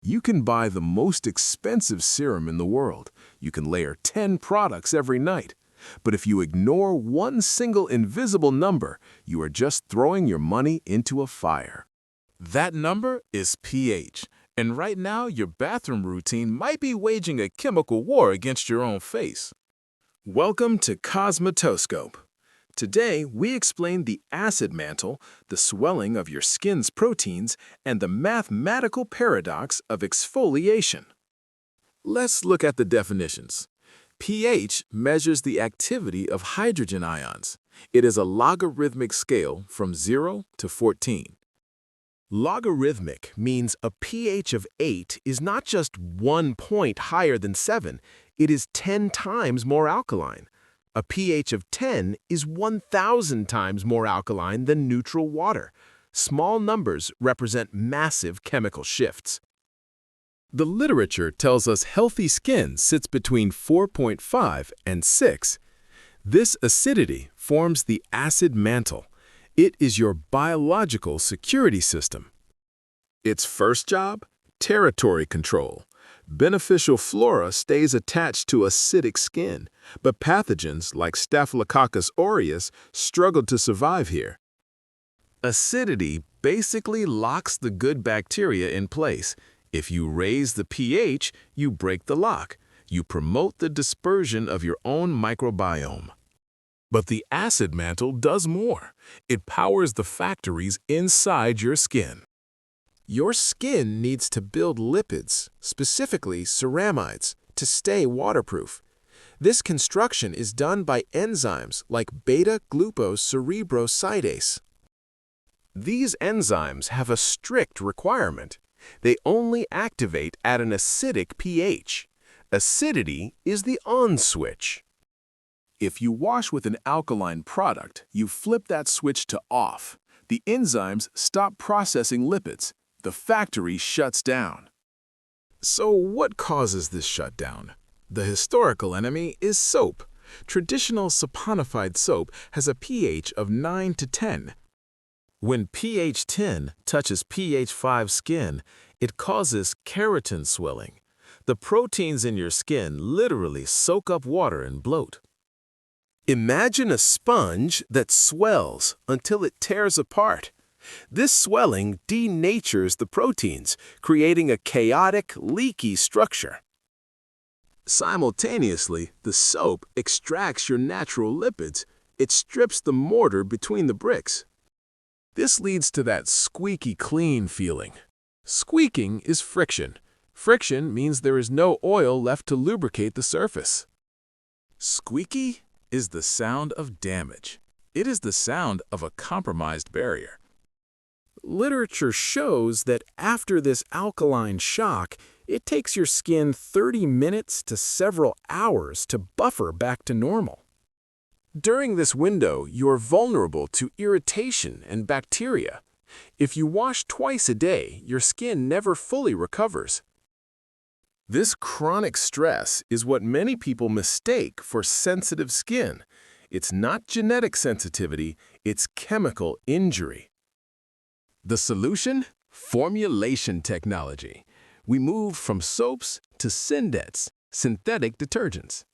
You can buy the most expensive serum in the world. You can layer 10 products every night. But if you ignore one single invisible number, you are just throwing your money into a fire. That number is pH. And right now, your bathroom routine might be waging a chemical war against your own face. Welcome to CosmetoScope. Today, we explain the acid mantle, the swelling of your skin's proteins, and the mathematical paradox of exfoliation. Let's look at the definitions. pH measures the activity of hydrogen ions. It is a logarithmic scale from 0 to 14. Logarithmic means a pH of 8 is not just 1 point higher than 7, it is 10 times more alkaline. A pH of 10 is 1,000 times more alkaline than neutral water. Small numbers represent massive chemical shifts. The literature tells us healthy skin sits between 4.5 and 6. This acidity forms the acid mantle. It is your biological security system. Its first job? Territory control. Beneficial flora stays attached to acidic skin, but pathogens like Staphylococcus aureus struggle to survive here. Acidity basically locks the good bacteria in place. If you raise the pH, you break the lock. You promote the dispersion of your own microbiome. But the acid mantle does more. It powers the factories inside your skin. Your skin needs to build lipids, specifically ceramides, to stay waterproof. This construction is done by enzymes like beta-glucocerebrosidase. These enzymes have a strict requirement. They only activate at an acidic pH. Acidity is the on switch. If you wash with an alkaline product, you flip that switch to off. The enzymes stop processing lipids. The factory shuts down. So what causes this shutdown? The historical enemy is soap. Traditional saponified soap has a pH of 9 to 10. When pH 10 touches pH 5 skin, it causes keratin swelling. The proteins in your skin literally soak up water and bloat. Imagine a sponge that swells until it tears apart. This swelling denatures the proteins, creating a chaotic, leaky structure. Simultaneously, the soap extracts your natural lipids. It strips the mortar between the bricks. This leads to that squeaky clean feeling. Squeaking is friction. Friction means there is no oil left to lubricate the surface. Squeaky is the sound of damage. It is the sound of a compromised barrier. Literature shows that after this alkaline shock, it takes your skin 30 minutes to several hours to buffer back to normal. During this window, you're vulnerable to irritation and bacteria. If you wash twice a day, your skin never fully recovers. This chronic stress is what many people mistake for sensitive skin. It's not genetic sensitivity, it's chemical injury. The solution? Formulation technology. We moved from soaps to Syndets, synthetic detergents.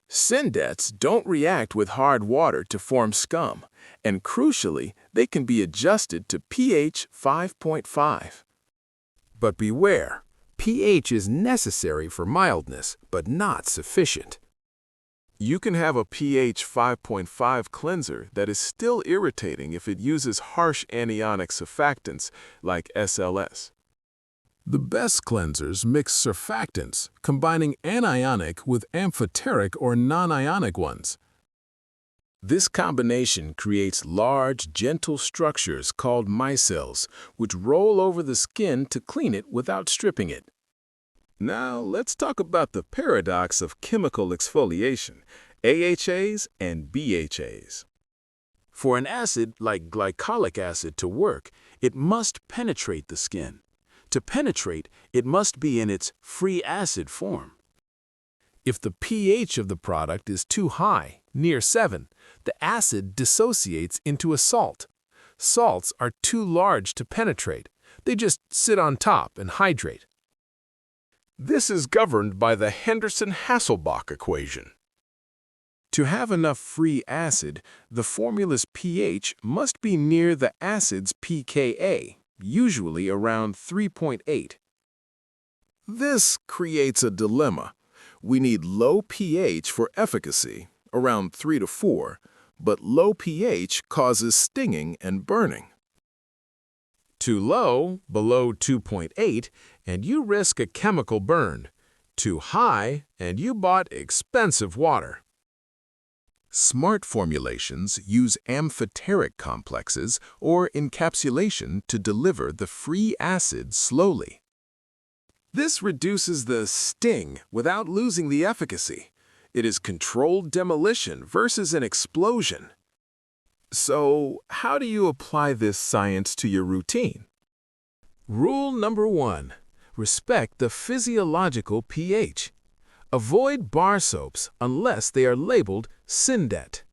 Syndets don't react with hard water to form scum, and crucially, they can be adjusted to pH 5.5. But beware, pH is necessary for mildness, but not sufficient. You can have a pH 5.5 cleanser that is still irritating if it uses harsh anionic surfactants like SLS. The best cleansers mix surfactants, combining anionic with amphoteric or non-ionic ones. This combination creates large, gentle structures called micelles, which roll over the skin to clean it without stripping it. Now, let's talk about the paradox of chemical exfoliation, AHAs and BHAs. For an acid like glycolic acid to work, it must penetrate the skin. To penetrate, it must be in its free acid form. If the pH of the product is too high, near 7, the acid dissociates into a salt. Salts are too large to penetrate. They just sit on top and hydrate. This is governed by the Henderson-Hasselbalch equation. To have enough free acid, the formula's pH must be near the acid's pKa, usually around 3.8. This creates a dilemma. We need low pH for efficacy, around 3 to 4, but low pH causes stinging and burning. Too low, below 2.8, and you risk a chemical burn. Too high, and you bought expensive water. Smart formulations use amphoteric complexes or encapsulation to deliver the free acid slowly. This reduces the sting without losing the efficacy. It is controlled demolition versus an explosion. So, how do you apply this science to your routine? Rule number 1. Respect the physiological pH. Avoid bar soaps unless they are labeled Syndets.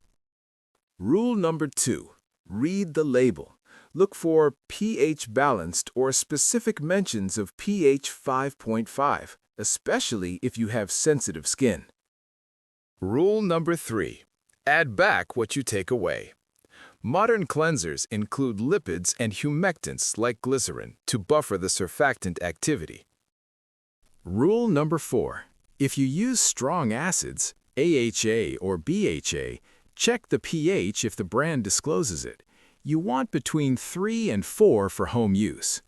Rule number 2. Read the label. Look for pH balanced or specific mentions of pH 5.5, especially if you have sensitive skin. Rule number 3. Add back what you take away. Modern cleansers include lipids and humectants like glycerin to buffer the surfactant activity. Rule number 4. If you use strong acids, AHA or BHA, check the pH if the brand discloses it. You want between 3 and 4 for home use.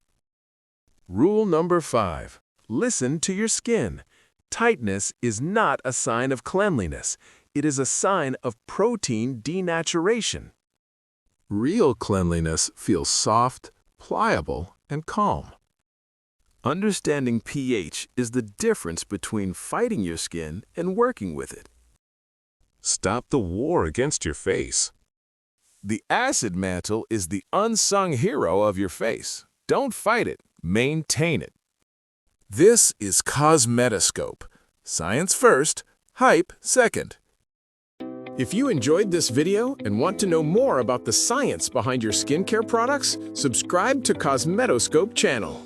Rule number 5. Listen to your skin. Tightness is not a sign of cleanliness. It is a sign of protein denaturation. Real cleanliness feels soft, pliable, and calm. Understanding pH is the difference between fighting your skin and working with it. Stop the war against your face. The acid mantle is the unsung hero of your face. Don't fight it, maintain it. This is CosmetoScope. Science first, hype second. If you enjoyed this video and want to know more about the science behind your skincare products, subscribe to CosmetoScope channel.